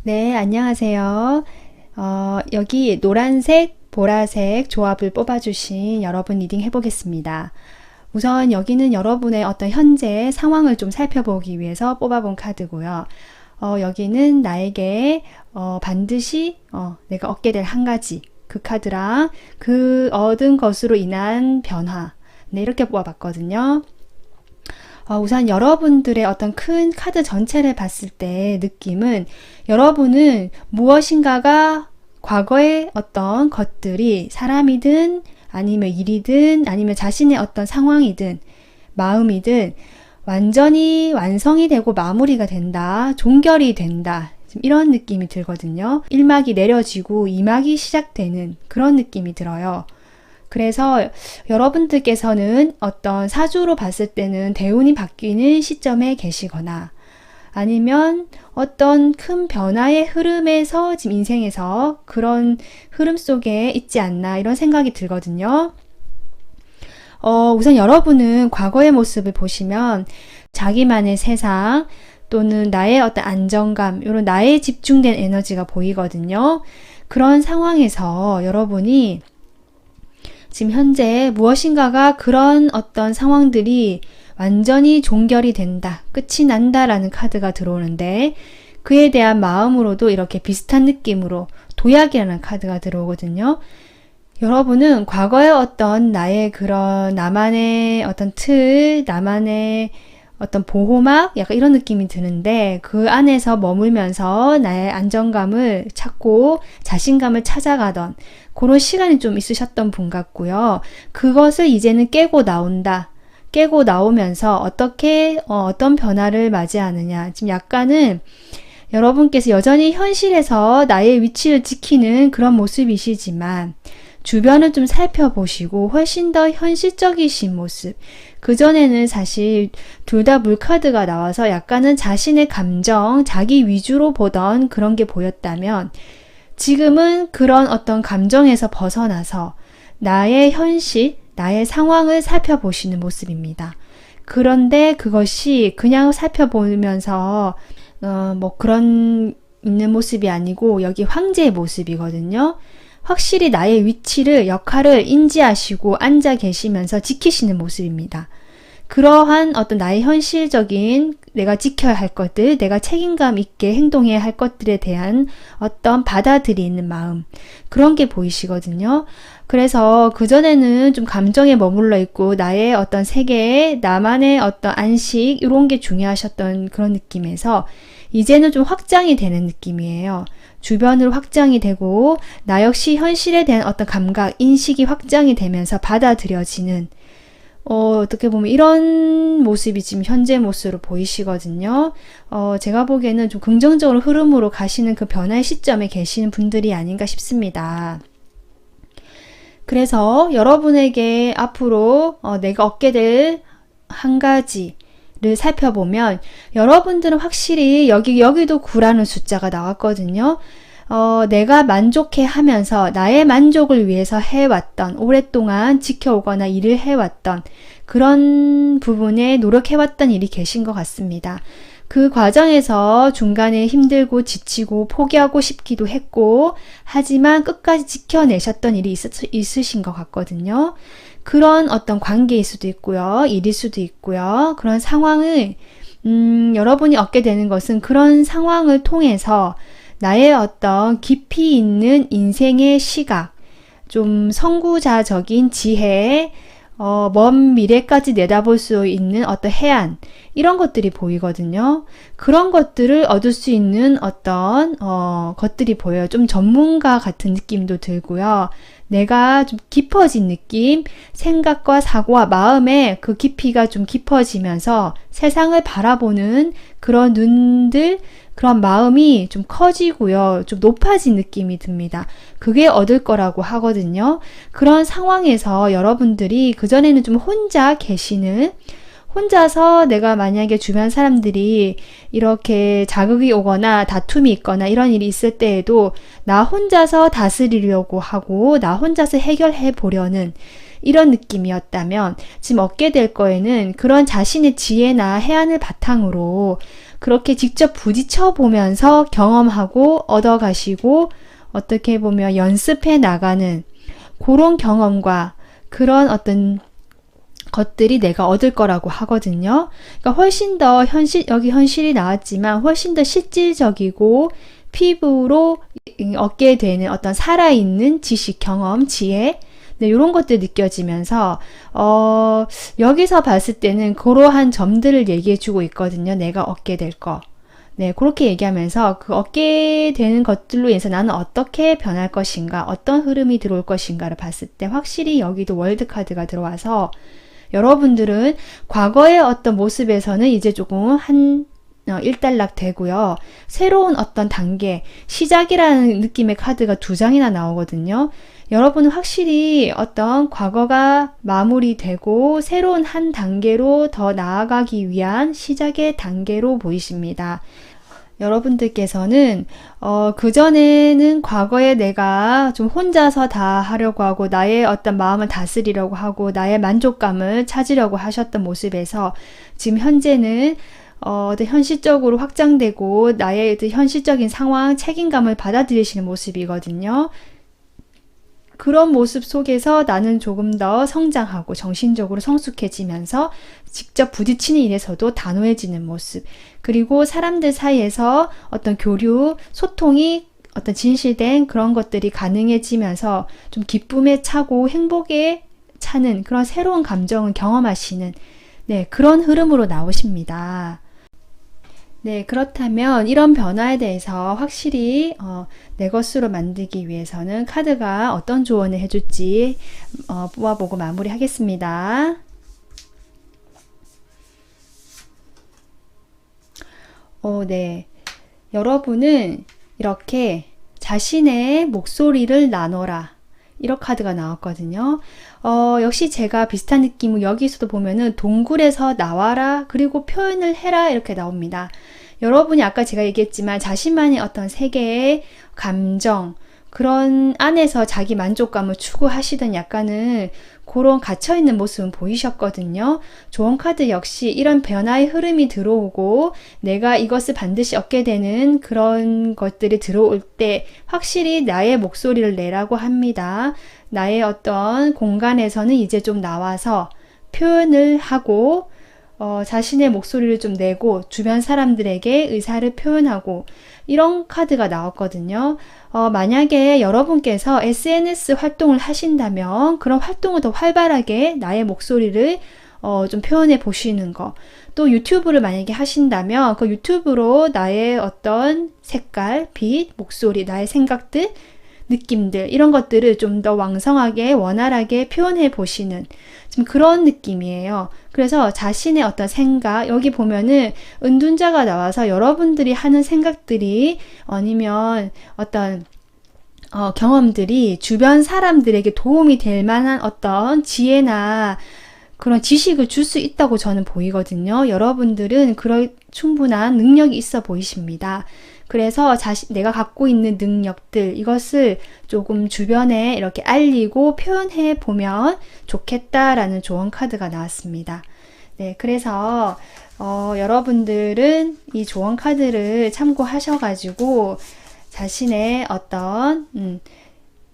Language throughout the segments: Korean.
네, 안녕하세요. 여기 노란색, 보라색 조합을 뽑아주신 여러분 리딩 해보겠습니다. 우선 여기는 여러분의 어떤 현재 상황을 좀 살펴보기 위해서 뽑아본 카드고요. 여기는 나에게 반드시 내가 얻게 될 한 가지 그 카드랑 그 얻은 것으로 인한 변화, 네, 이렇게 뽑아봤거든요. 우선 여러분들의 어떤 큰 카드 전체를 봤을 때 느낌은 여러분은 무엇인가가 과거의 어떤 것들이 사람이든 아니면 일이든 아니면 자신의 어떤 상황이든 마음이든 완전히 완성이 되고 마무리가 된다, 종결이 된다, 이런 느낌이 들거든요. 1막이 내려지고 2막이 시작되는 그런 느낌이 들어요. 그래서 여러분들께서는 어떤 사주로 봤을 때는 대운이 바뀌는 시점에 계시거나 아니면 어떤 큰 변화의 흐름에서 지금 인생에서 그런 흐름 속에 있지 않나 이런 생각이 들거든요. 우선 여러분은 과거의 모습을 보시면 자기만의 세상 또는 나의 어떤 안정감, 이런 나에 집중된 에너지가 보이거든요. 그런 상황에서 여러분이 지금 현재 무엇인가가 그런 어떤 상황들이 완전히 종결이 된다, 끝이 난다라는 카드가 들어오는데 그에 대한 마음으로도 이렇게 비슷한 느낌으로 도약이라는 카드가 들어오거든요. 여러분은 과거의 어떤 나의 그런 나만의 어떤 틀, 나만의 어떤 보호막 약간 이런 느낌이 드는데 그 안에서 머물면서 나의 안정감을 찾고 자신감을 찾아가던 그런 시간이 좀 있으셨던 분 같고요. 그것을 이제는 깨고 나온다. 깨고 나오면서 어떻게 어떤 변화를 맞이하느냐. 지금 약간은 여러분께서 여전히 현실에서 나의 위치를 지키는 그런 모습이시지만 주변을 좀 살펴보시고 훨씬 더 현실적이신 모습. 그전에는 사실 둘 다 물카드가 나와서 약간은 자신의 감정, 자기 위주로 보던 그런 게 보였다면 지금은 그런 어떤 감정에서 벗어나서 나의 현실, 나의 상황을 살펴보시는 모습입니다. 그런데 그것이 그냥 살펴보면서 뭐 그런 있는 모습이 아니고 여기 황제의 모습이거든요. 확실히 나의 위치를, 역할을 인지하시고 앉아 계시면서 지키시는 모습입니다. 그러한 어떤 나의 현실적인 내가 지켜야 할 것들, 내가 책임감 있게 행동해야 할 것들에 대한 어떤 받아들이는 마음, 그런 게 보이시거든요. 그래서 그전에는 좀 감정에 머물러 있고 나의 어떤 세계, 나만의 어떤 안식 이런 게 중요하셨던 그런 느낌에서 이제는 좀 확장이 되는 느낌이에요. 주변으로 확장이 되고 나 역시 현실에 대한 어떤 감각, 인식이 확장이 되면서 받아들여지는 어떻게 보면 이런 모습이 지금 현재 모습으로 보이시거든요. 제가 보기에는 좀 긍정적으로 흐름으로 가시는 그 변화의 시점에 계시는 분들이 아닌가 싶습니다. 그래서 여러분에게 앞으로 내가 얻게 될 한 가지를 살펴보면 여러분들은 확실히 여기도 9라는 숫자가 나왔거든요. 내가 만족해 하면서 나의 만족을 위해서 해왔던, 오랫동안 지켜오거나 일을 해왔던 그런 부분에 노력해왔던 일이 계신 것 같습니다. 그 과정에서 중간에 힘들고 지치고 포기하고 싶기도 했고 하지만 끝까지 지켜내셨던 일이 있으신 것 같거든요. 그런 어떤 관계일 수도 있고요. 일일 수도 있고요. 그런 상황을 여러분이 얻게 되는 것은 그런 상황을 통해서 나의 어떤 깊이 있는 인생의 시각, 좀 선구자적인 지혜, 먼 미래까지 내다볼 수 있는 어떤 해안, 이런 것들이 보이거든요. 그런 것들을 얻을 수 있는 어떤 것들이 보여요. 좀 전문가 같은 느낌도 들고요. 내가 좀 깊어진 느낌, 생각과 사고와 마음의 그 깊이가 좀 깊어지면서 세상을 바라보는 그런 눈들, 그런 마음이 좀 커지고요. 좀 높아진 느낌이 듭니다. 그게 얻을 거라고 하거든요. 그런 상황에서 여러분들이 그전에는 좀 혼자 계시는, 혼자서 내가 만약에 주변 사람들이 이렇게 자극이 오거나 다툼이 있거나 이런 일이 있을 때에도 나 혼자서 다스리려고 하고 나 혼자서 해결해 보려는 이런 느낌이었다면 지금 얻게 될 거에는 그런 자신의 지혜나 해안을 바탕으로 그렇게 직접 부딪혀 보면서 경험하고 얻어가시고 어떻게 보면 연습해 나가는 그런 경험과 그런 어떤 것들이 내가 얻을 거라고 하거든요. 그러니까 훨씬 더 여기 현실이 나왔지만 훨씬 더 실질적이고 피부로 얻게 되는 어떤 살아있는 지식, 경험, 지혜, 네, 이런 것들 느껴지면서 여기서 봤을 때는 그러한 점들을 얘기해 주고 있거든요. 내가 얻게 될 거. 네, 그렇게 얘기하면서 그 얻게 되는 것들로 인해서 나는 어떻게 변할 것인가, 어떤 흐름이 들어올 것인가를 봤을 때 확실히 여기도 월드카드가 들어와서 여러분들은 과거의 어떤 모습에서는 이제 조금 일단락 되고요. 새로운 어떤 단계, 시작이라는 느낌의 카드가 2장이나 나오거든요. 여러분은 확실히 어떤 과거가 마무리되고 새로운 한 단계로 더 나아가기 위한 시작의 단계로 보이십니다. 여러분들께서는 그전에는 과거에 내가 좀 혼자서 다 하려고 하고 나의 어떤 마음을 다스리려고 하고 나의 만족감을 찾으려고 하셨던 모습에서 지금 현재는 현실적으로 확장되고 나의 현실적인 상황, 책임감을 받아들이시는 모습이거든요. 그런 모습 속에서 나는 조금 더 성장하고 정신적으로 성숙해지면서 직접 부딪히는 일에서도 단호해지는 모습, 그리고 사람들 사이에서 어떤 교류, 소통이 어떤 진실된 그런 것들이 가능해지면서 좀 기쁨에 차고 행복에 차는 그런 새로운 감정을 경험하시는, 네, 그런 흐름으로 나오십니다. 네, 그렇다면 이런 변화에 대해서 확실히 내 것으로 만들기 위해서는 카드가 어떤 조언을 해줄지 뽑아보고 마무리하겠습니다. 네. 여러분은 이렇게 자신의 목소리를 나눠라. 이런 카드가 나왔거든요. 역시 제가 비슷한 느낌을 여기서도 보면은 동굴에서 나와라, 그리고 표현을 해라, 이렇게 나옵니다. 여러분이 아까 제가 얘기했지만 자신만의 어떤 세계의 감정, 그런 안에서 자기 만족감을 추구하시던 약간은 그런 갇혀있는 모습은 보이셨거든요. 조언 카드 역시 이런 변화의 흐름이 들어오고 내가 이것을 반드시 얻게 되는 그런 것들이 들어올 때 확실히 나의 목소리를 내라고 합니다. 나의 어떤 공간에서는 이제 좀 나와서 표현을 하고 자신의 목소리를 좀 내고 주변 사람들에게 의사를 표현하고 이런 카드가 나왔거든요. 만약에 여러분께서 SNS 활동을 하신다면 그런 활동을 더 활발하게 나의 목소리를 좀 표현해 보시는 거, 또 유튜브를 만약에 하신다면 그 유튜브로 나의 어떤 색깔, 빛, 목소리, 나의 생각들, 느낌들, 이런 것들을 좀 더 왕성하게 원활하게 표현해 보시는 좀 그런 느낌이에요. 그래서 자신의 어떤 생각, 여기 보면은 은둔자가 나와서 여러분들이 하는 생각들이 아니면 어떤 경험들이 주변 사람들에게 도움이 될 만한 어떤 지혜나 그런 지식을 줄 수 있다고 저는 보이거든요. 여러분들은 그럴 충분한 능력이 있어 보이십니다. 그래서 내가 갖고 있는 능력들, 이것을 조금 주변에 이렇게 알리고 표현해 보면 좋겠다라는 조언 카드가 나왔습니다. 네, 그래서 여러분들은 이 조언 카드를 참고하셔가지고 자신의 어떤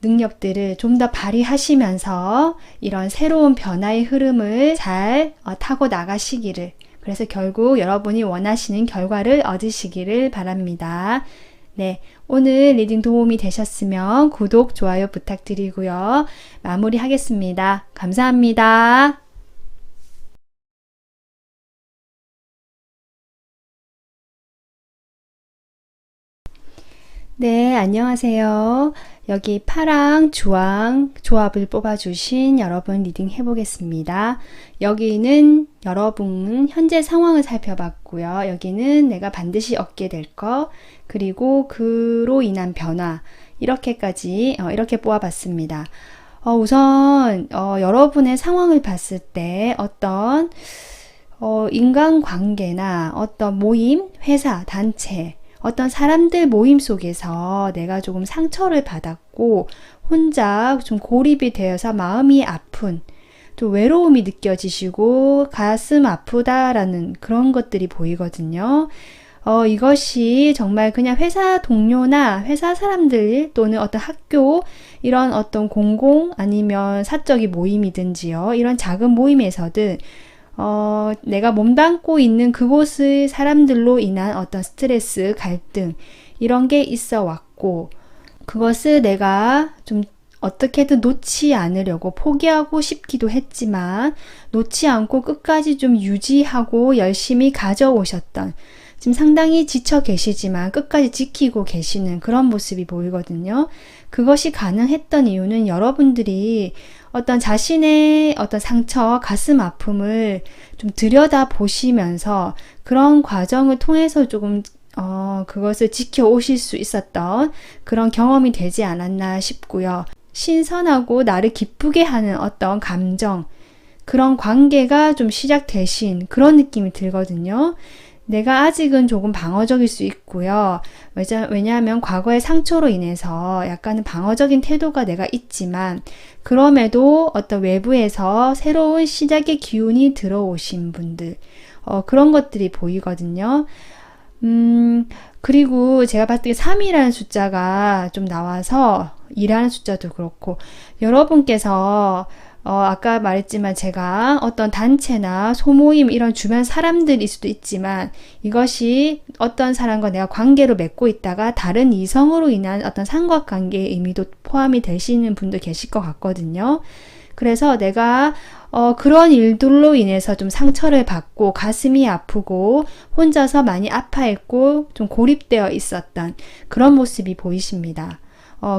능력들을 좀 더 발휘하시면서 이런 새로운 변화의 흐름을 잘 타고 나가시기를, 그래서 결국 여러분이 원하시는 결과를 얻으시기를 바랍니다. 네, 오늘 리딩 도움이 되셨으면 구독, 좋아요 부탁드리고요. 마무리하겠습니다. 감사합니다. 네, 안녕하세요. 여기 파랑, 주황 조합을 뽑아주신 여러분 리딩 해보겠습니다. 여기는 여러분 현재 상황을 살펴봤고요. 여기는 내가 반드시 얻게 될 거, 그리고 그로 인한 변화, 이렇게까지 이렇게 뽑아봤습니다. 우선 여러분의 상황을 봤을 때 어떤 인간관계나 어떤 모임, 회사, 단체, 어떤 사람들 모임 속에서 내가 조금 상처를 받았고 혼자 좀 고립이 되어서 마음이 아픈, 좀 외로움이 느껴지시고 가슴 아프다라는 그런 것들이 보이거든요. 이것이 정말 그냥 회사 동료나 회사 사람들 또는 어떤 학교 이런 어떤 공공 아니면 사적인 모임이든지요. 이런 작은 모임에서든 내가 몸담고 있는 그곳의 사람들로 인한 어떤 스트레스, 갈등 이런 게 있어 왔고 그것을 내가 좀 어떻게든 놓지 않으려고 포기하고 싶기도 했지만 놓지 않고 끝까지 좀 유지하고 열심히 가져오셨던 지금 상당히 지쳐 계시지만 끝까지 지키고 계시는 그런 모습이 보이거든요. 그것이 가능했던 이유는 여러분들이 어떤 자신의 어떤 상처, 가슴 아픔을 좀 들여다 보시면서 그런 과정을 통해서 조금 그것을 지켜오실 수 있었던 그런 경험이 되지 않았나 싶고요. 신선하고 나를 기쁘게 하는 어떤 감정, 그런 관계가 좀 시작되신 그런 느낌이 들거든요. 내가 아직은 조금 방어적일 수 있고요. 왜냐하면 과거의 상처로 인해서 약간은 방어적인 태도가 내가 있지만 그럼에도 어떤 외부에서 새로운 시작의 기운이 들어오신 분들 그런 것들이 보이거든요. 그리고 제가 봤을 때 3이라는 숫자가 좀 나와서 2라는 숫자도 그렇고 여러분께서 아까 말했지만 제가 어떤 단체나 소모임 이런 주변 사람들일 수도 있지만 이것이 어떤 사람과 내가 관계를 맺고 있다가 다른 이성으로 인한 어떤 삼각관계의 의미도 포함이 되시는 분도 계실 것 같거든요. 그래서 내가 그런 일들로 인해서 좀 상처를 받고 가슴이 아프고 혼자서 많이 아파했고 좀 고립되어 있었던 그런 모습이 보이십니다.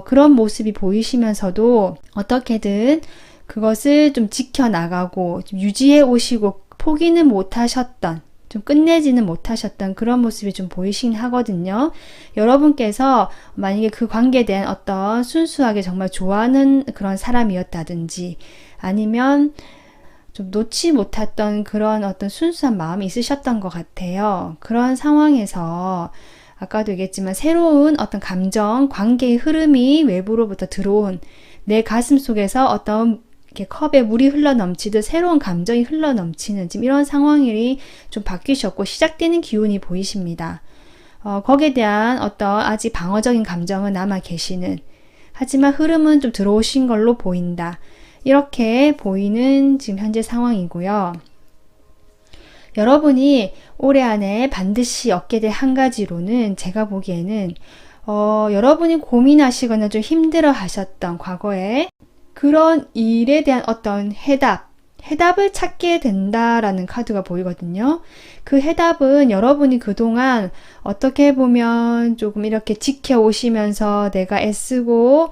그런 모습이 보이시면서도 어떻게든 그것을 좀 지켜나가고 좀 유지해 오시고 포기는 못하셨던 좀 끝내지는 못하셨던 그런 모습이 좀 보이시긴 하거든요. 여러분께서 만약에 그 관계에 대한 어떤 순수하게 정말 좋아하는 그런 사람이었다든지 아니면 좀 놓지 못했던 그런 어떤 순수한 마음이 있으셨던 것 같아요. 그런 상황에서 아까도 얘기했지만 새로운 어떤 감정, 관계의 흐름이 외부로부터 들어온 내 가슴 속에서 어떤 이렇게 컵에 물이 흘러넘치듯 새로운 감정이 흘러넘치는 지금 이런 상황이 좀 바뀌셨고 시작되는 기운이 보이십니다. 거기에 대한 어떤 아직 방어적인 감정은 남아 계시는 하지만 흐름은 좀 들어오신 걸로 보인다. 이렇게 보이는 지금 현재 상황이고요. 여러분이 올해 안에 반드시 얻게 될 한 가지로는 제가 보기에는 여러분이 고민하시거나 좀 힘들어 하셨던 과거에 그런 일에 대한 어떤 해답을 찾게 된다라는 카드가 보이거든요. 그 해답은 여러분이 그동안 어떻게 보면 조금 이렇게 지켜오시면서 내가 애쓰고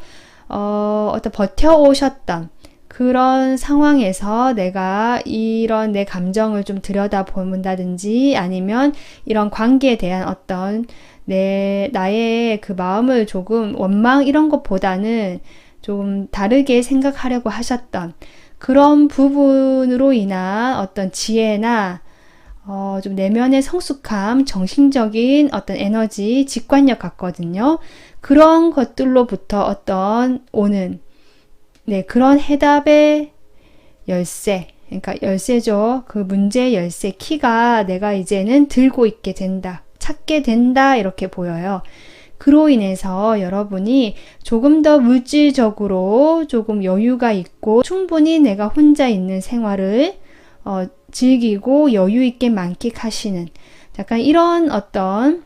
어떤 버텨오셨던 그런 상황에서 내가 이런 내 감정을 좀 들여다본다든지 아니면 이런 관계에 대한 어떤 나의 그 마음을 조금 원망 이런 것보다는 좀 다르게 생각하려고 하셨던 그런 부분으로 인한 어떤 지혜나 좀 내면의 성숙함, 정신적인 어떤 에너지, 직관력 같거든요. 그런 것들로부터 어떤 오는 그런 해답의 열쇠, 그러니까 열쇠죠. 그 문제의 열쇠, 키가 내가 이제는 들고 있게 된다, 찾게 된다 이렇게 보여요. 그로 인해서 여러분이 조금 더 물질적으로 조금 여유가 있고 충분히 내가 혼자 있는 생활을 즐기고 여유 있게 만끽하시는 약간 이런 어떤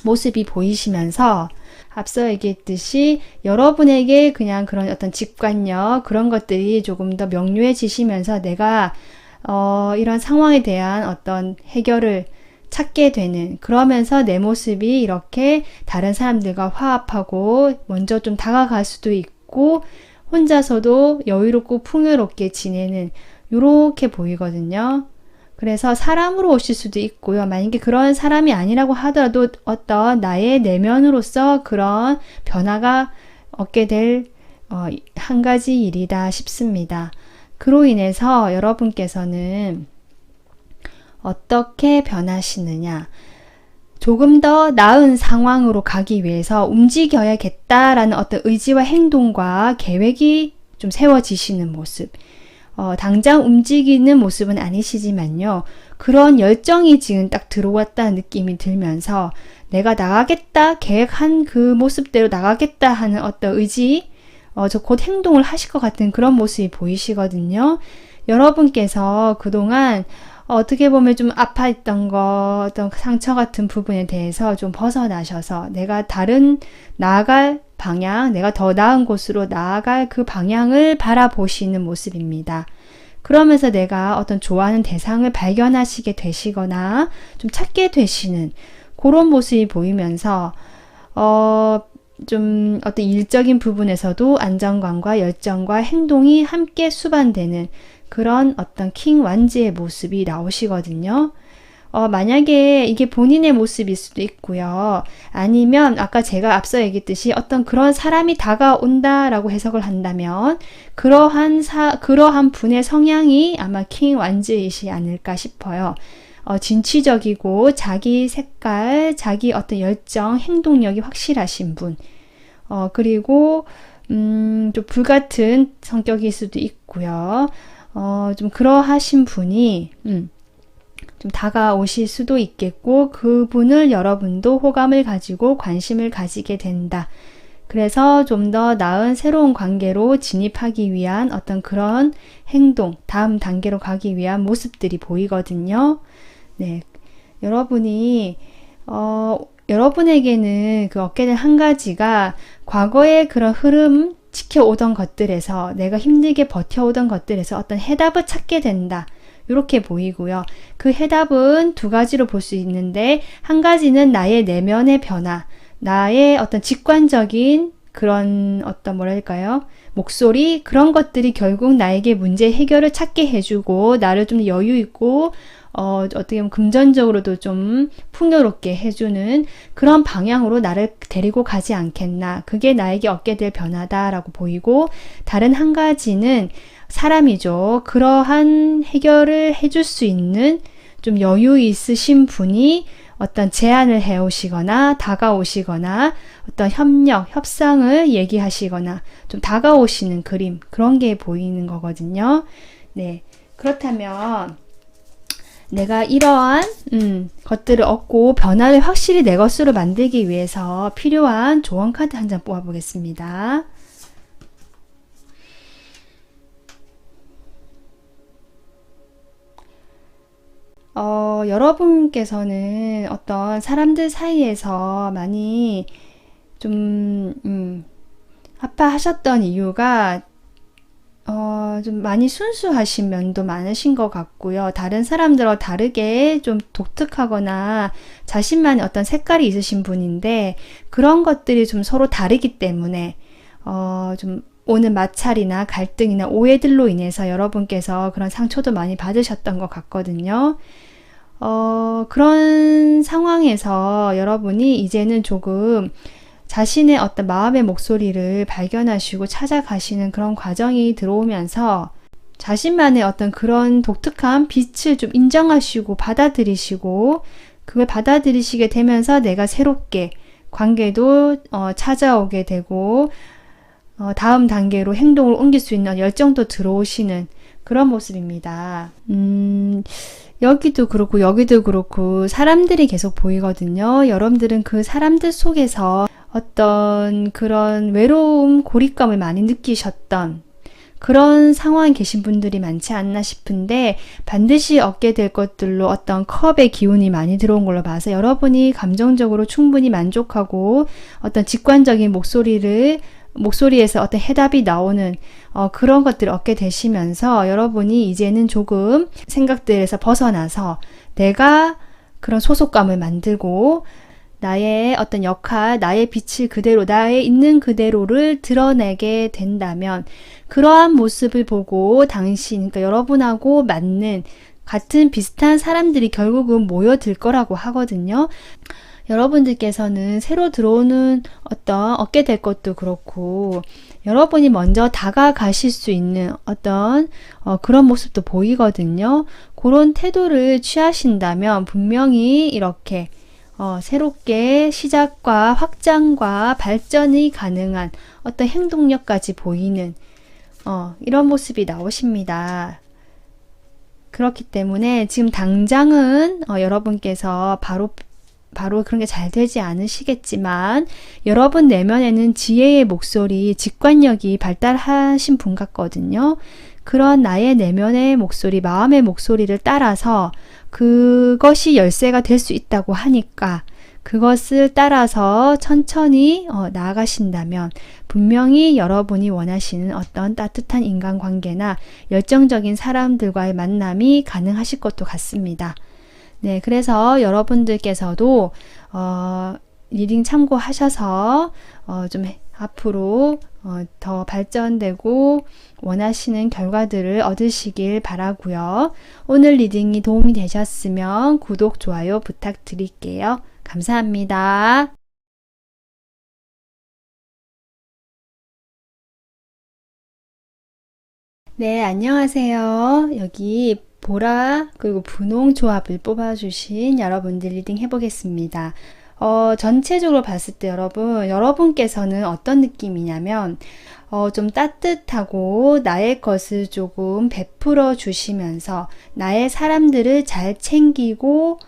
모습이 보이시면서 앞서 얘기했듯이 여러분에게 그냥 그런 어떤 직관력 그런 것들이 조금 더 명료해지시면서 내가 이런 상황에 대한 어떤 해결을 찾게 되는 그러면서 내 모습이 이렇게 다른 사람들과 화합하고 먼저 좀 다가갈 수도 있고 혼자서도 여유롭고 풍요롭게 지내는 이렇게 보이거든요. 그래서 사람으로 오실 수도 있고요. 만약에 그런 사람이 아니라고 하더라도 어떤 나의 내면으로서 그런 변화가 얻게 될 한 가지 일이다 싶습니다. 그로 인해서 여러분께서는 어떻게 변하시느냐. 조금 더 나은 상황으로 가기 위해서 움직여야겠다라는 어떤 의지와 행동과 계획이 좀 세워지시는 모습. 당장 움직이는 모습은 아니시지만요. 그런 열정이 지금 딱 들어왔다는 느낌이 들면서 내가 나가겠다, 계획한 그 모습대로 나가겠다 하는 어떤 의지, 저 곧 행동을 하실 것 같은 그런 모습이 보이시거든요. 여러분께서 그동안 어떻게 보면 좀 아파했던 거, 어떤 상처 같은 부분에 대해서 좀 벗어나셔서 내가 다른 나아갈 방향, 내가 더 나은 곳으로 나아갈 그 방향을 바라보시는 모습입니다. 그러면서 내가 어떤 좋아하는 대상을 발견하시게 되시거나 좀 찾게 되시는 그런 모습이 보이면서 좀 어떤 일적인 부분에서도 안정감과 열정과 행동이 함께 수반되는 그런 어떤 킹 완지의 모습이 나오시거든요. 만약에 이게 본인의 모습일 수도 있고요. 아니면 아까 제가 앞서 얘기했듯이 어떤 그런 사람이 다가온다라고 해석을 한다면 그러한 분의 성향이 아마 킹 완지이시 않을까 싶어요. 진취적이고 자기 색깔, 자기 어떤 열정, 행동력이 확실하신 분. 그리고 좀 불같은 성격일 수도 있고요. 좀 그러하신 분이 좀 다가오실 수도 있겠고 그분을 여러분도 호감을 가지고 관심을 가지게 된다. 그래서 좀 더 나은 새로운 관계로 진입하기 위한 어떤 그런 행동, 다음 단계로 가기 위한 모습들이 보이거든요. 네, 여러분이 여러분에게는 그 얻게 된 한 가지가 과거의 그런 흐름 지켜오던 것들에서 내가 힘들게 버텨오던 것들에서 어떤 해답을 찾게 된다. 이렇게 보이고요. 그 해답은 두 가지로 볼 수 있는데 한 가지는 나의 내면의 변화, 나의 어떤 직관적인 그런 어떤 뭐랄까요? 목소리 그런 것들이 결국 나에게 문제 해결을 찾게 해주고 나를 좀 여유 있고 어떻게 보면 금전적으로도 좀 풍요롭게 해주는 그런 방향으로 나를 데리고 가지 않겠나. 그게 나에게 얻게 될 변화다라고 보이고 다른 한 가지는 사람이죠. 그러한 해결을 해줄 수 있는 좀 여유 있으신 분이 어떤 제안을 해오시거나 다가오시거나 어떤 협력, 협상을 얘기하시거나 좀 다가오시는 그림 그런 게 보이는 거거든요. 네, 그렇다면 내가 이러한 것들을 얻고 변화를 확실히 내 것으로 만들기 위해서 필요한 조언 카드 한 장 뽑아보겠습니다. 여러분께서는 어떤 사람들 사이에서 많이 좀 아파하셨던 이유가 좀 많이 순수하신 면도 많으신 것 같고요. 다른 사람들과 다르게 좀 독특하거나 자신만의 어떤 색깔이 있으신 분인데 그런 것들이 좀 서로 다르기 때문에 좀 오는 마찰이나 갈등이나 오해들로 인해서 여러분께서 그런 상처도 많이 받으셨던 것 같거든요. 그런 상황에서 여러분이 이제는 조금 자신의 어떤 마음의 목소리를 발견하시고 찾아가시는 그런 과정이 들어오면서 자신만의 어떤 그런 독특한 빛을 좀 인정하시고 받아들이시고 그걸 받아들이시게 되면서 내가 새롭게 관계도 찾아오게 되고 다음 단계로 행동을 옮길 수 있는 열정도 들어오시는 그런 모습입니다. 여기도 그렇고 여기도 그렇고 사람들이 계속 보이거든요. 여러분들은 그 사람들 속에서 어떤 그런 외로움, 고립감을 많이 느끼셨던 그런 상황에 계신 분들이 많지 않나 싶은데 반드시 얻게 될 것들로 어떤 컵의 기운이 많이 들어온 걸로 봐서 여러분이 감정적으로 충분히 만족하고 어떤 직관적인 목소리에서 어떤 해답이 나오는 그런 것들을 얻게 되시면서 여러분이 이제는 조금 생각들에서 벗어나서 내가 그런 소속감을 만들고 나의 어떤 역할, 나의 빛을 그대로, 나의 있는 그대로를 드러내게 된다면 그러한 모습을 보고 그러니까 여러분하고 맞는 같은 비슷한 사람들이 결국은 모여들 거라고 하거든요. 여러분들께서는 새로 들어오는 얻게 될 것도 그렇고, 여러분이 먼저 다가가실 수 있는 그런 모습도 보이거든요. 그런 태도를 취하신다면 분명히 이렇게 새롭게 시작과 확장과 발전이 가능한 어떤 행동력까지 보이는 이런 모습이 나오십니다. 그렇기 때문에 지금 당장은 여러분께서 바로 그런 게 잘 되지 않으시겠지만, 여러분 내면에는 지혜의 목소리, 직관력이 발달하신 분 같거든요. 그런 나의 내면의 목소리, 마음의 목소리를 따라서 그것이 열쇠가 될 수 있다고 하니까, 그것을 따라서 천천히 나아가신다면 분명히 여러분이 원하시는 어떤 따뜻한 인간관계나 열정적인 사람들과의 만남이 가능하실 것도 같습니다. 네, 그래서 여러분들께서도 리딩 참고하셔서 좀 앞으로 더 발전되고 원하시는 결과들을 얻으시길 바라고요. 오늘 리딩이 도움이 되셨으면 구독, 좋아요 부탁드릴게요. 감사합니다. 네, 안녕하세요. 여기 보라 그리고 분홍 조합을 뽑아주신 여러분들 리딩 해보겠습니다. 전체적으로 봤을 때 여러분께서는 어떤 느낌이냐면 좀 따뜻하고 나의 것을 조금 베풀어 주시면서 나의 사람들을 잘 챙기고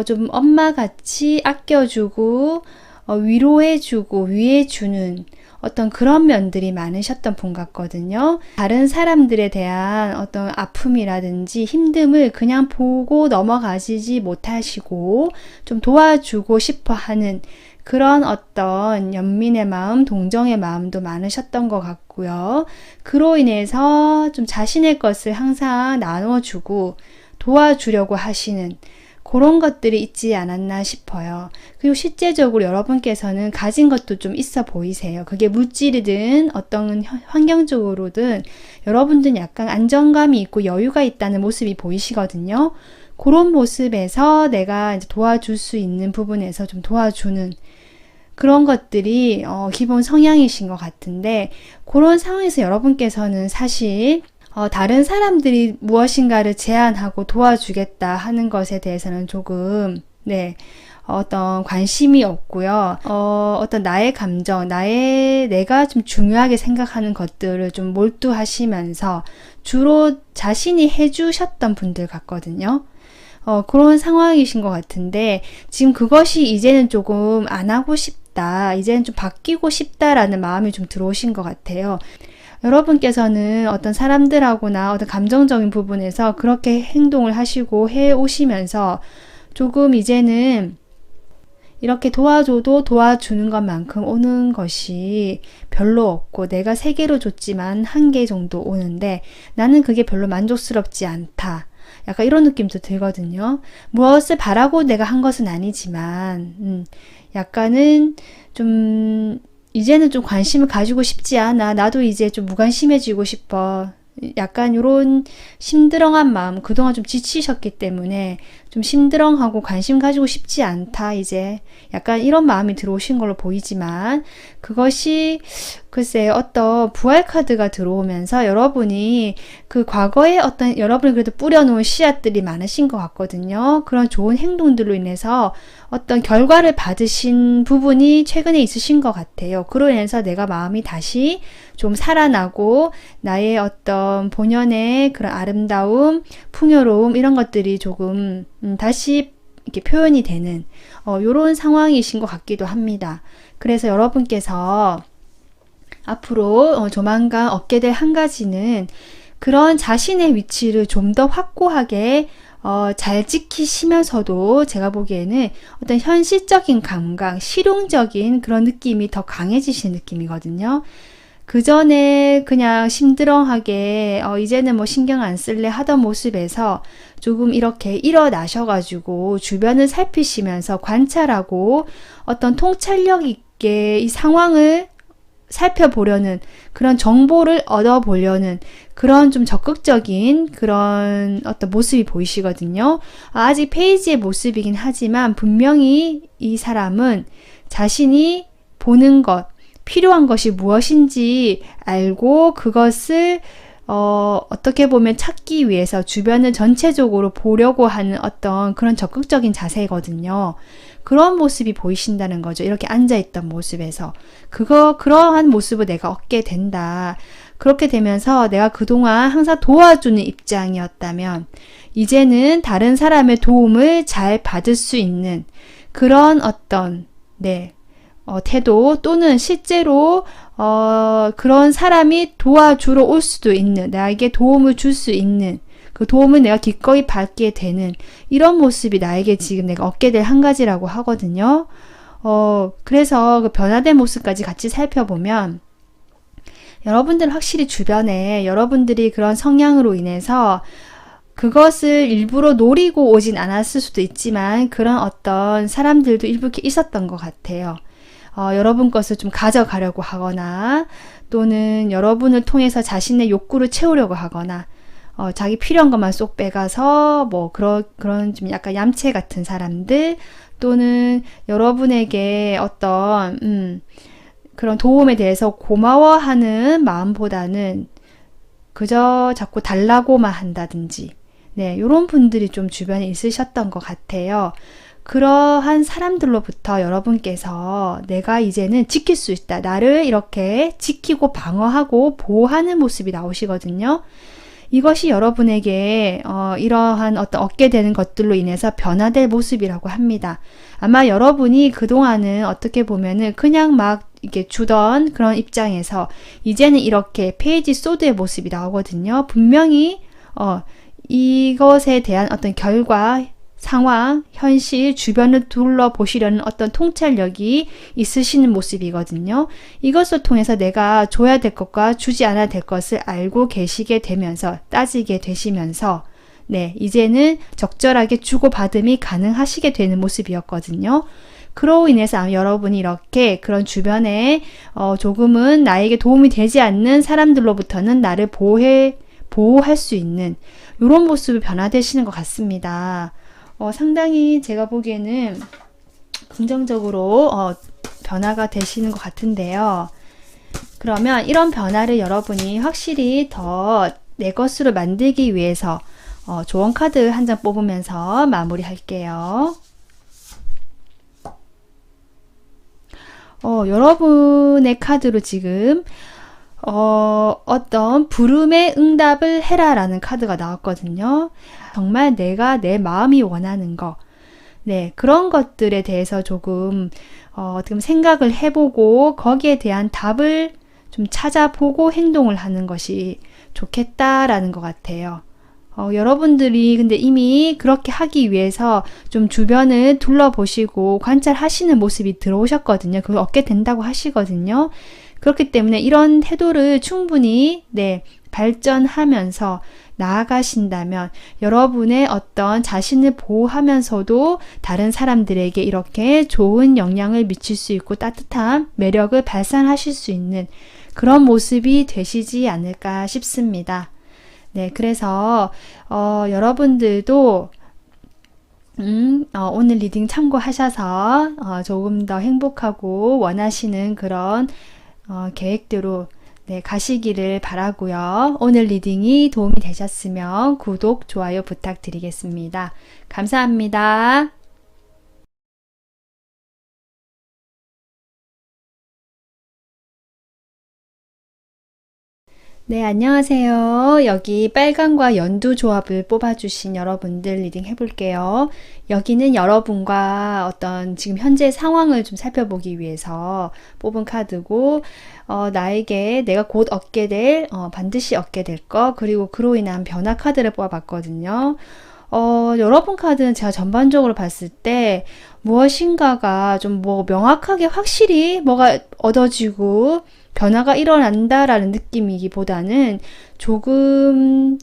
좀 엄마같이 아껴주고 위로해주고 위해주는 어떤 그런 면들이 많으셨던 분 같거든요. 다른 사람들에 대한 어떤 아픔이라든지 힘듦을 그냥 보고 넘어가시지 못하시고 좀 도와주고 싶어 하는 그런 어떤 연민의 마음, 동정의 마음도 많으셨던 것 같고요. 그로 인해서 좀 자신의 것을 항상 나눠주고 도와주려고 하시는 그런 것들이 있지 않았나 싶어요. 그리고 실제적으로 여러분께서는 가진 것도 좀 있어 보이세요. 그게 물질이든 어떤 환경적으로든 여러분들은 약간 안정감이 있고 여유가 있다는 모습이 보이시거든요. 그런 모습에서 내가 이제 도와줄 수 있는 부분에서 좀 도와주는 그런 것들이 기본 성향이신 것 같은데, 그런 상황에서 여러분께서는 사실 다른 사람들이 무엇인가를 제안하고 도와주겠다 하는 것에 대해서는 조금 어떤 관심이 없고요. 어떤 나의 감정, 내가 좀 중요하게 생각하는 것들을 좀 몰두하시면서 주로 자신이 해주셨던 분들 같거든요. 그런 상황이신 것 같은데, 지금 그것이 이제는 조금 안 하고 싶다, 이제는 좀 바뀌고 싶다라는 마음이 좀 들어오신 것 같아요. 여러분께서는 어떤 사람들하고나 어떤 감정적인 부분에서 그렇게 행동을 하시고 해 오시면서 조금 이제는 이렇게 도와줘도 도와주는 것만큼 오는 것이 별로 없고, 내가 3개로 줬지만 1개 정도 오는데 나는 그게 별로 만족스럽지 않다. 약간 이런 느낌도 들거든요. 무엇을 바라고 내가 한 것은 아니지만 약간은 좀 이제는 좀 관심을 가지고 싶지 않아. 나도 이제 좀 무관심해지고 싶어. 약간 이런 심드렁한 마음, 그동안 좀 지치셨기 때문에 좀 심드렁하고 관심 가지고 싶지 않다, 이제 약간 이런 마음이 들어오신 걸로 보이지만, 그것이 글쎄 어떤 부활 카드가 들어오면서 여러분이 그 과거에 어떤 여러분이 그래도 뿌려놓은 씨앗들이 많으신 것 같거든요. 그런 좋은 행동들로 인해서 어떤 결과를 받으신 부분이 최근에 있으신 것 같아요. 그로 인해서 내가 마음이 다시 좀 살아나고 나의 어떤 본연의 그런 아름다움, 풍요로움 이런 것들이 조금 다시 이렇게 표현이 되는 요런 상황이신 것 같기도 합니다. 그래서 여러분께서 앞으로 조만간 얻게 될 한 가지는 그런 자신의 위치를 좀 더 확고하게 잘 지키시면서도 제가 보기에는 어떤 현실적인 감각, 실용적인 그런 느낌이 더 강해지신 느낌이거든요. 그 전에 그냥 심드렁하게 이제는 뭐 신경 안 쓸래 하던 모습에서 조금 이렇게 일어나셔가지고 주변을 살피시면서 관찰하고 어떤 통찰력 있게 이 상황을 살펴보려는 그런 정보를 얻어보려는 그런 좀 적극적인 그런 어떤 모습이 보이시거든요. 아직 페이지의 모습이긴 하지만 분명히 이 사람은 자신이 보는 것, 필요한 것이 무엇인지 알고 그것을 어떻게 보면 찾기 위해서 주변을 전체적으로 보려고 하는 어떤 그런 적극적인 자세거든요. 그런 모습이 보이신다는 거죠. 이렇게 앉아있던 모습에서. 그러한 모습을 내가 얻게 된다. 그렇게 되면서 내가 그동안 항상 도와주는 입장이었다면, 이제는 다른 사람의 도움을 잘 받을 수 있는 그런 어떤, 태도 또는 실제로 그런 사람이 도와주러 올 수도 있는, 나에게 도움을 줄 수 있는 그 도움을 내가 기꺼이 받게 되는 이런 모습이 나에게 지금 내가 얻게 될 한 가지라고 하거든요. 그래서 그 변화된 모습까지 같이 살펴보면 여러분들 확실히 주변에 여러분들이 그런 성향으로 인해서 그것을 일부러 노리고 오진 않았을 수도 있지만 그런 어떤 사람들도 일부 이렇게 있었던 것 같아요. 여러분 것을 좀 가져가려고 하거나 또는 여러분을 통해서 자신의 욕구를 채우려고 하거나 자기 필요한 것만 쏙 빼가서 뭐 그런 좀 약간 얌체 같은 사람들 또는 여러분에게 어떤 그런 도움에 대해서 고마워하는 마음보다는 그저 자꾸 달라고만 한다든지 이런 분들이 좀 주변에 있으셨던 것 같아요. 그러한 사람들로부터 여러분께서 내가 이제는 지킬 수 있다. 나를 이렇게 지키고 방어하고 보호하는 모습이 나오시거든요. 이것이 여러분에게 이러한 어떤 얻게 되는 것들로 인해서 변화될 모습이라고 합니다. 아마 여러분이 그동안은 어떻게 보면은 그냥 막 이렇게 주던 그런 입장에서 이제는 이렇게 페이지 소드의 모습이 나오거든요. 분명히 이것에 대한 어떤 결과, 상황, 현실, 주변을 둘러보시려는 어떤 통찰력이 있으시는 모습이거든요. 이것을 통해서 내가 줘야 될 것과 주지 않아야 될 것을 알고 계시게 되면서 따지게 되시면서 이제는 적절하게 주고받음이 가능하시게 되는 모습이었거든요. 그로 인해서 여러분이 이렇게 그런 주변에 조금은 나에게 도움이 되지 않는 사람들로부터는 나를 보호할 수 있는 이런 모습이 변화되시는 것 같습니다. 상당히 제가 보기에는 긍정적으로 변화가 되시는 것 같은데요. 그러면 이런 변화를 여러분이 확실히 더 내 것으로 만들기 위해서 조언 카드 한 장 뽑으면서 마무리할게요. 여러분의 카드로 지금 어떤 부름에 응답을 해라 라는 카드가 나왔거든요. 정말 내가 내 마음이 원하는 거, 그런 것들에 대해서 조금 어떻게 생각을 해보고 거기에 대한 답을 좀 찾아보고 행동을 하는 것이 좋겠다라는 것 같아요. 여러분들이 근데 이미 그렇게 하기 위해서 좀 주변을 둘러보시고 관찰하시는 모습이 들어오셨거든요. 그걸 얻게 된다고 하시거든요. 그렇기 때문에 이런 태도를 충분히 발전하면서 나아가신다면 여러분의 어떤 자신을 보호하면서도 다른 사람들에게 이렇게 좋은 영향을 미칠 수 있고 따뜻한 매력을 발산하실 수 있는 그런 모습이 되시지 않을까 싶습니다. 그래서 여러분들도 오늘 리딩 참고하셔서 조금 더 행복하고 원하시는 그런 계획대로 가시기를 바라고요. 오늘 리딩이 도움이 되셨으면 구독, 좋아요 부탁드리겠습니다. 감사합니다. 안녕하세요. 여기 빨강과 연두 조합을 뽑아주신 여러분들 리딩 해볼게요. 여기는 여러분과 어떤 지금 현재 상황을 좀 살펴보기 위해서 뽑은 카드고, 나에게 내가 곧 얻게 될, 반드시 얻게 될 것, 그리고 그로 인한 변화 카드를 뽑아봤거든요. 여러분 카드는 제가 전반적으로 봤을 때 무엇인가가 좀 명확하게 확실히 뭐가 얻어지고 변화가 일어난다라는 느낌이기보다는 조금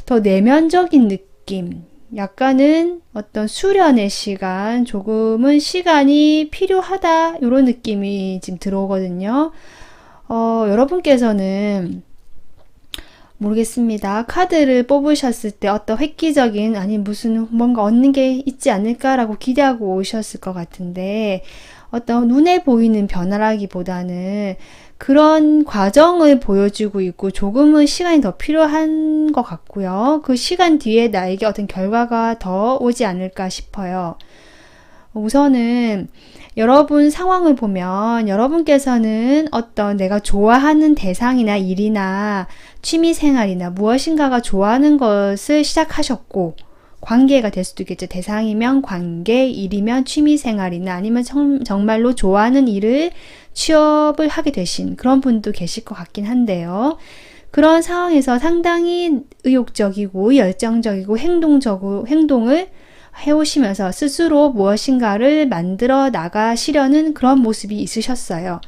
더 내면적인 느낌, 약간은 어떤 수련의 시간, 조금은 시간이 필요하다 이런 느낌이 지금 들어오거든요. 여러분께서는 모르겠습니다. 카드를 뽑으셨을 때 어떤 획기적인, 아니 무슨 뭔가 얻는 게 있지 않을까라고 기대하고 오셨을 것 같은데, 어떤 눈에 보이는 변화라기보다는 그런 과정을 보여주고 있고 조금은 시간이 더 필요한 것 같고요. 그 시간 뒤에 나에게 어떤 결과가 더 오지 않을까 싶어요. 우선은 여러분 상황을 보면 여러분께서는 어떤 내가 좋아하는 대상이나 일이나 취미생활이나 무엇인가가 좋아하는 것을 시작하셨고, 관계가 될 수도 있겠죠. 대상이면 관계, 일이면 취미생활이나 아니면 정말로 좋아하는 일을 취업을 하게 되신 그런 분도 계실 것 같긴 한데요. 그런 상황에서 상당히 의욕적이고 열정적이고 행동을 해오시면서 스스로 무엇인가를 만들어 나가시려는 그런 모습이 있으셨어요.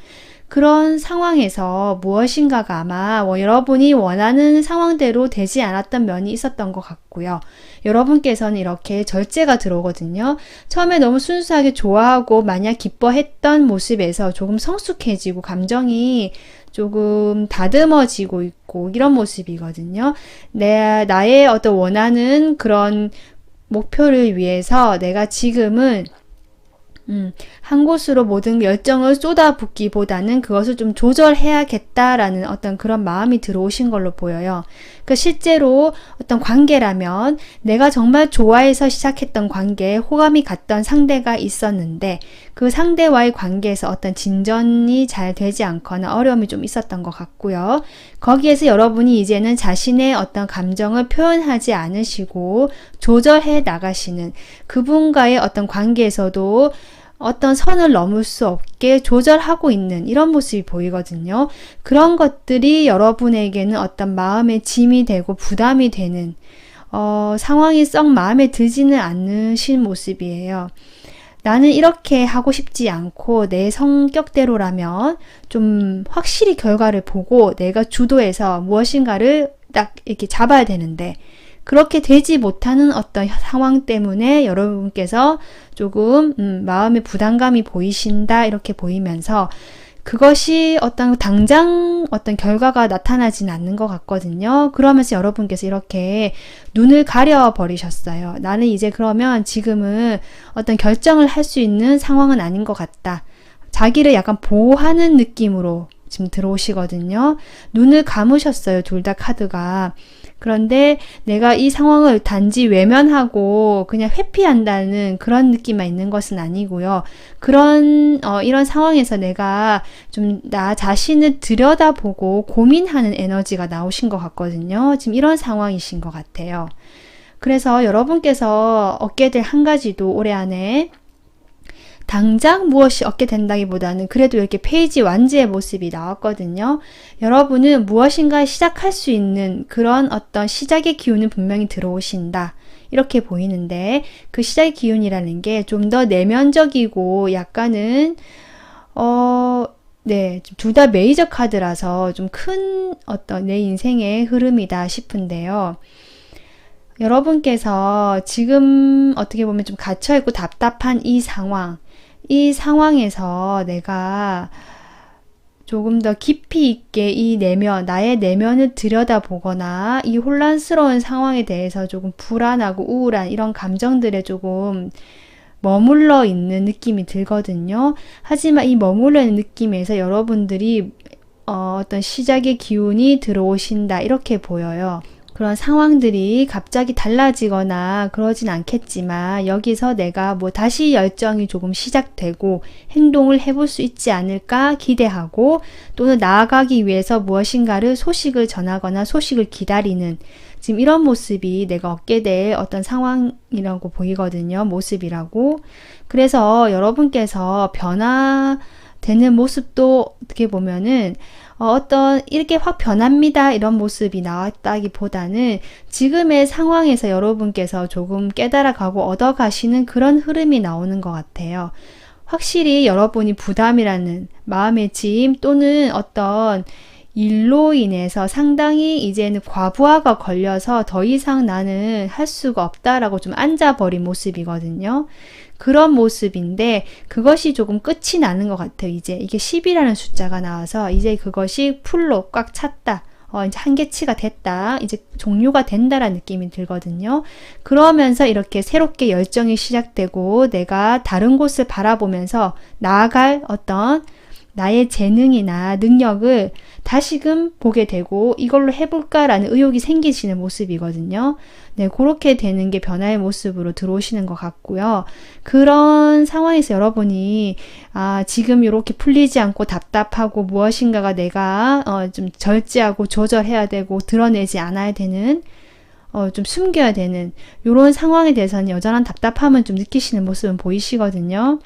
그런 상황에서 무엇인가가 아마 여러분이 원하는 상황대로 되지 않았던 면이 있었던 것 같고요. 여러분께서는 이렇게 절제가 들어오거든요. 처음에 너무 순수하게 좋아하고 마냥 기뻐했던 모습에서 조금 성숙해지고 감정이 조금 다듬어지고 있고 이런 모습이거든요. 나의 어떤 원하는 그런 목표를 위해서 내가 지금은 한 곳으로 모든 열정을 쏟아붓기보다는 그것을 좀 조절해야겠다라는 어떤 그런 마음이 들어오신 걸로 보여요. 그 실제로 어떤 관계라면 내가 정말 좋아해서 시작했던 관계에 호감이 갔던 상대가 있었는데 그 상대와의 관계에서 어떤 진전이 잘 되지 않거나 어려움이 좀 있었던 것 같고요. 거기에서 여러분이 이제는 자신의 어떤 감정을 표현하지 않으시고 조절해 나가시는 그분과의 어떤 관계에서도 어떤 선을 넘을 수 없게 조절하고 있는 이런 모습이 보이거든요. 그런 것들이 여러분에게는 어떤 마음의 짐이 되고 부담이 되는 상황이 썩 마음에 들지는 않으신 모습이에요. 나는 이렇게 하고 싶지 않고 내 성격대로라면 좀 확실히 결과를 보고 내가 주도해서 무엇인가를 딱 이렇게 잡아야 되는데 그렇게 되지 못하는 어떤 상황 때문에 여러분께서 조금 마음의 부담감이 보이신다 이렇게 보이면서 그것이 어떤 당장 어떤 결과가 나타나진 않는 것 같거든요. 그러면서 여러분께서 이렇게 눈을 가려 버리셨어요. 나는 이제 그러면 지금은 어떤 결정을 할 수 있는 상황은 아닌 것 같다. 자기를 약간 보호하는 느낌으로 지금 들어오시거든요. 눈을 감으셨어요. 둘 다 카드가. 그런데 내가 이 상황을 단지 외면하고 그냥 회피한다는 그런 느낌만 있는 것은 아니고요. 이런 상황에서 내가 좀 나 자신을 들여다보고 고민하는 에너지가 나오신 것 같거든요. 지금 이런 상황이신 것 같아요. 그래서 여러분께서 얻게 될 한 가지도 올해 안에 당장 무엇이 얻게 된다기보다는 그래도 이렇게 페이지 완지의 모습이 나왔거든요. 여러분은 무엇인가 시작할 수 있는 그런 어떤 시작의 기운은 분명히 들어오신다. 이렇게 보이는데 그 시작의 기운이라는 게 좀 더 내면적이고 약간은 둘 다 메이저 카드라서 좀 큰 어떤 내 인생의 흐름이다 싶은데요. 여러분께서 지금 어떻게 보면 좀 갇혀있고 답답한 이 상황에서 내가 조금 더 깊이 있게 나의 내면을 들여다보거나 이 혼란스러운 상황에 대해서 조금 불안하고 우울한 이런 감정들에 조금 머물러 있는 느낌이 들거든요. 하지만 이 머물러 있는 느낌에서 여러분들이 어떤 시작의 기운이 들어오신다 이렇게 보여요. 그런 상황들이 갑자기 달라지거나 그러진 않겠지만 여기서 내가 다시 열정이 조금 시작되고 행동을 해볼 수 있지 않을까 기대하고 또는 나아가기 위해서 무엇인가를 소식을 전하거나 소식을 기다리는 지금 이런 모습이 내가 얻게 될 어떤 상황이라고 보이거든요. 모습이라고. 그래서 여러분께서 변화되는 모습도 어떻게 보면은 어떤 이렇게 확 변합니다 이런 모습이 나왔다기보다는 지금의 상황에서 여러분께서 조금 깨달아가고 얻어가시는 그런 흐름이 나오는 것 같아요. 확실히 여러분이 부담이라는 마음의 짐 또는 어떤 일로 인해서 상당히 이제는 과부하가 걸려서 더 이상 나는 할 수가 없다라고 좀 앉아버린 모습이거든요. 그런 모습인데 그것이 조금 끝이 나는 것 같아요. 이제 이게 10이라는 숫자가 나와서 이제 그것이 풀로 꽉 찼다. 이제 한계치가 됐다. 이제 종료가 된다라는 느낌이 들거든요. 그러면서 이렇게 새롭게 열정이 시작되고 내가 다른 곳을 바라보면서 나아갈 어떤 나의 재능이나 능력을 다시금 보게 되고 이걸로 해볼까라는 의욕이 생기시는 모습이거든요. 네, 그렇게 되는 게 변화의 모습으로 들어오시는 것 같고요. 그런 상황에서 여러분이 지금 이렇게 풀리지 않고 답답하고 무엇인가가 내가 좀 절제하고 조절해야 되고 드러내지 않아야 되는 좀 숨겨야 되는 이런 상황에 대해서는 여전한 답답함은 좀 느끼시는 모습은 보이시거든요.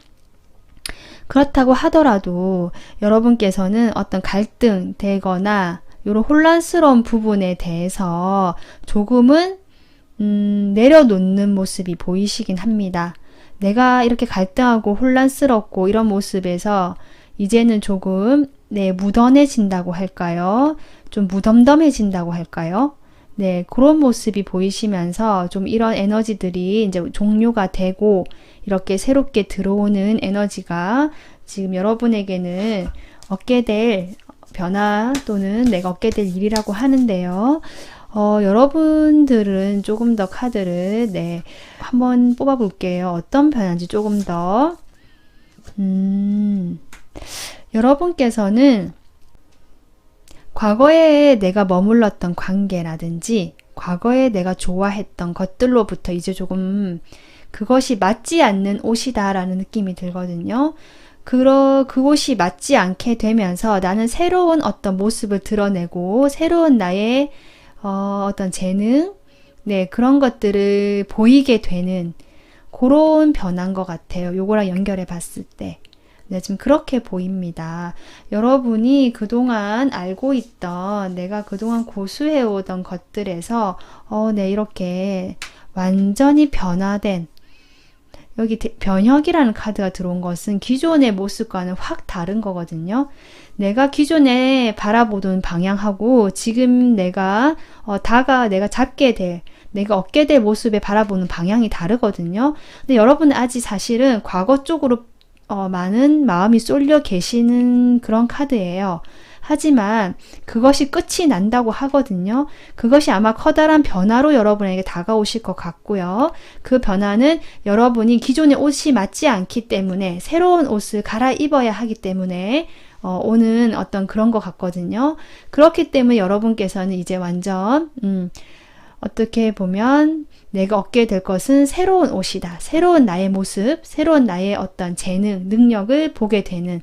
그렇다고 하더라도 여러분께서는 어떤 갈등 되거나 이런 혼란스러운 부분에 대해서 조금은 내려놓는 모습이 보이시긴 합니다. 내가 이렇게 갈등하고 혼란스럽고 이런 모습에서 이제는 조금 무던해진다고 할까요? 좀 무덤덤해진다고 할까요? 네, 그런 모습이 보이시면서 좀 이런 에너지들이 이제 종료가 되고 이렇게 새롭게 들어오는 에너지가 지금 여러분에게는 얻게 될 변화 또는 내가 얻게 될 일이라고 하는데요. 여러분들은 조금 더 카드를 한번 뽑아 볼게요. 어떤 변화인지 조금 더 여러분께서는 과거에 내가 머물렀던 관계라든지 과거에 내가 좋아했던 것들로부터 이제 조금 그것이 맞지 않는 옷이다 라는 느낌이 들거든요. 그곳이 맞지 않게 되면서 나는 새로운 어떤 모습을 드러내고 새로운 나의 어떤 재능, 그런 것들을 보이게 되는 그런 변화인 것 같아요. 요거랑 연결해 봤을 때. 지금 그렇게 보입니다. 여러분이 그동안 알고 있던 내가 그동안 고수해오던 것들에서 이렇게 완전히 변화된 여기 변혁이라는 카드가 들어온 것은 기존의 모습과는 확 다른 거거든요. 내가 기존에 바라보던 방향하고 지금 내가 내가 잡게 될 내가 얻게 될 모습에 바라보는 방향이 다르거든요. 근데 여러분은 아직 사실은 과거 쪽으로 많은 마음이 쏠려 계시는 그런 카드예요. 하지만 그것이 끝이 난다고 하거든요. 그것이 아마 커다란 변화로 여러분에게 다가오실 것 같고요. 그 변화는 여러분이 기존의 옷이 맞지 않기 때문에 새로운 옷을 갈아입어야 하기 때문에 오는 어떤 그런 것 같거든요. 그렇기 때문에 여러분께서는 이제 완전 어떻게 보면 내가 얻게 될 것은 새로운 옷이다. 새로운 나의 모습, 새로운 나의 어떤 재능, 능력을 보게 되는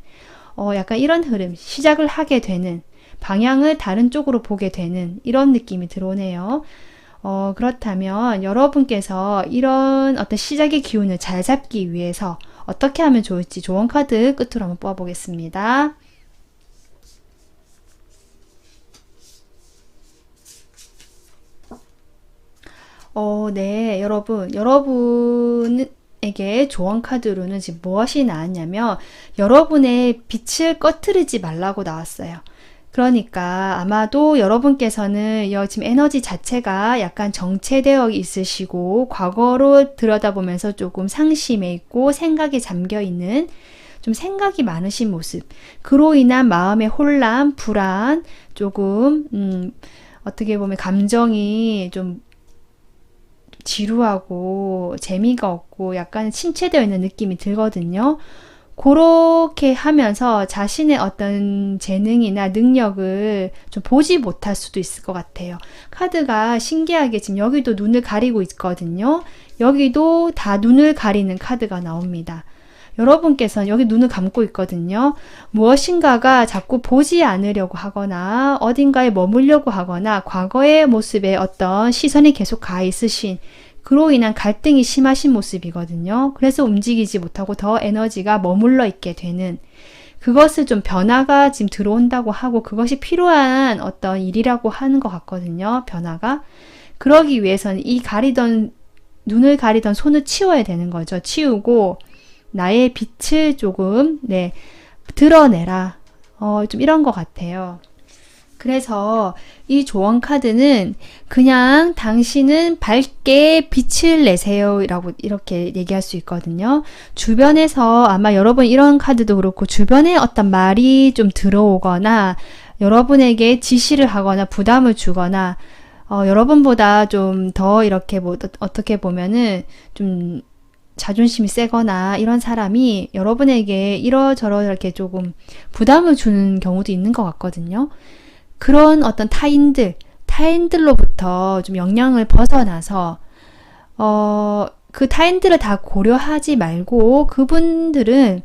약간 이런 흐름, 시작을 하게 되는 방향을 다른 쪽으로 보게 되는 이런 느낌이 들어오네요. 그렇다면 여러분께서 이런 어떤 시작의 기운을 잘 잡기 위해서 어떻게 하면 좋을지 조언 카드 끝으로 한번 뽑아보겠습니다. 네, 여러분에게 조언 카드로는 지금 무엇이 나왔냐면 여러분의 빛을 꺼트리지 말라고 나왔어요. 그러니까 아마도 여러분께서는 지금 에너지 자체가 약간 정체되어 있으시고 과거로 들여다보면서 조금 상심해 있고 생각에 잠겨 있는 좀 생각이 많으신 모습, 그로 인한 마음의 혼란, 불안, 조금 어떻게 보면 감정이 좀 지루하고 재미가 없고 약간 침체되어 있는 느낌이 들거든요. 그렇게 하면서 자신의 어떤 재능이나 능력을 좀 보지 못할 수도 있을 것 같아요. 카드가 신기하게 지금 여기도 눈을 가리고 있거든요. 여기도 다 눈을 가리는 카드가 나옵니다. 여러분께서는 여기 눈을 감고 있거든요. 무엇인가가 자꾸 보지 않으려고 하거나 어딘가에 머물려고 하거나 과거의 모습에 어떤 시선이 계속 가 있으신 그로 인한 갈등이 심하신 모습이거든요. 그래서 움직이지 못하고 더 에너지가 머물러 있게 되는 그것을 좀 변화가 지금 들어온다고 하고 그것이 필요한 어떤 일이라고 하는 것 같거든요. 변화가. 그러기 위해서는 눈을 가리던 손을 치워야 되는 거죠. 치우고 나의 빛을 조금 드러내라. 좀 이런 것 같아요. 그래서 이 조언 카드는 그냥 당신은 밝게 빛을 내세요 라고 이렇게 얘기할 수 있거든요. 주변에서 아마 여러분 이런 카드도 그렇고 주변에 어떤 말이 좀 들어오거나 여러분에게 지시를 하거나 부담을 주거나 여러분보다 좀 더 이렇게 뭐 어떻게 보면은 좀 자존심이 세거나 이런 사람이 여러분에게 이러저러 이렇게 조금 부담을 주는 경우도 있는 것 같거든요. 그런 어떤 타인들로부터 좀 영향을 벗어나서 그 타인들을 다 고려하지 말고 그분들은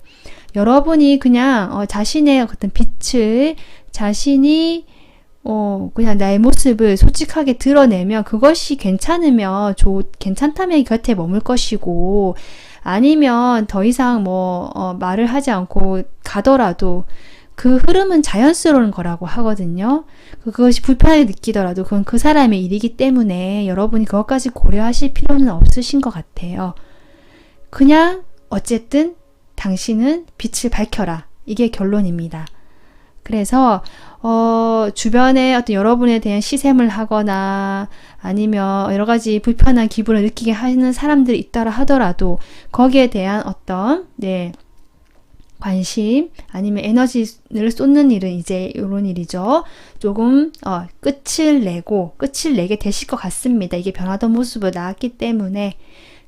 여러분이 그냥 자신의 어떤 빛을 자신이 그냥 나의 모습을 솔직하게 드러내면 그것이 괜찮으면 괜찮다면 곁에 머물 것이고 아니면 더 이상 말을 하지 않고 가더라도 그 흐름은 자연스러운 거라고 하거든요. 그것이 불편하게 느끼더라도 그건 그 사람의 일이기 때문에 여러분이 그것까지 고려하실 필요는 없으신 것 같아요. 그냥 어쨌든 당신은 빛을 밝혀라. 이게 결론입니다. 그래서 주변에 어떤 여러분에 대한 시샘을 하거나 아니면 여러 가지 불편한 기분을 느끼게 하는 사람들이 있다라 하더라도 거기에 대한 어떤 관심 아니면 에너지를 쏟는 일은 이제 이런 일이죠. 조금 끝을 내게 되실 것 같습니다. 이게 변하던 모습을 나왔기 때문에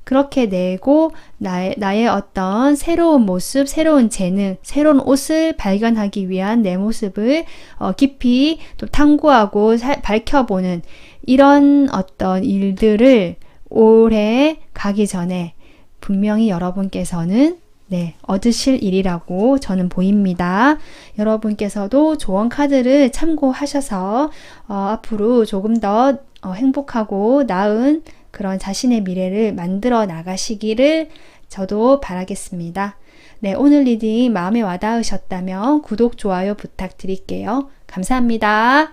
그렇게 내고 나의 어떤 새로운 모습, 새로운 재능, 새로운 옷을 발견하기 위한 내 모습을 깊이 또 탐구하고 밝혀보는 이런 어떤 일들을 올해 가기 전에 분명히 여러분께서는 얻으실 일이라고 저는 보입니다. 여러분께서도 조언 카드를 참고하셔서 앞으로 조금 더 행복하고 나은 그런 자신의 미래를 만들어 나가시기를 저도 바라겠습니다. 오늘 리딩 마음에 와닿으셨다면 구독, 좋아요 부탁드릴게요. 감사합니다.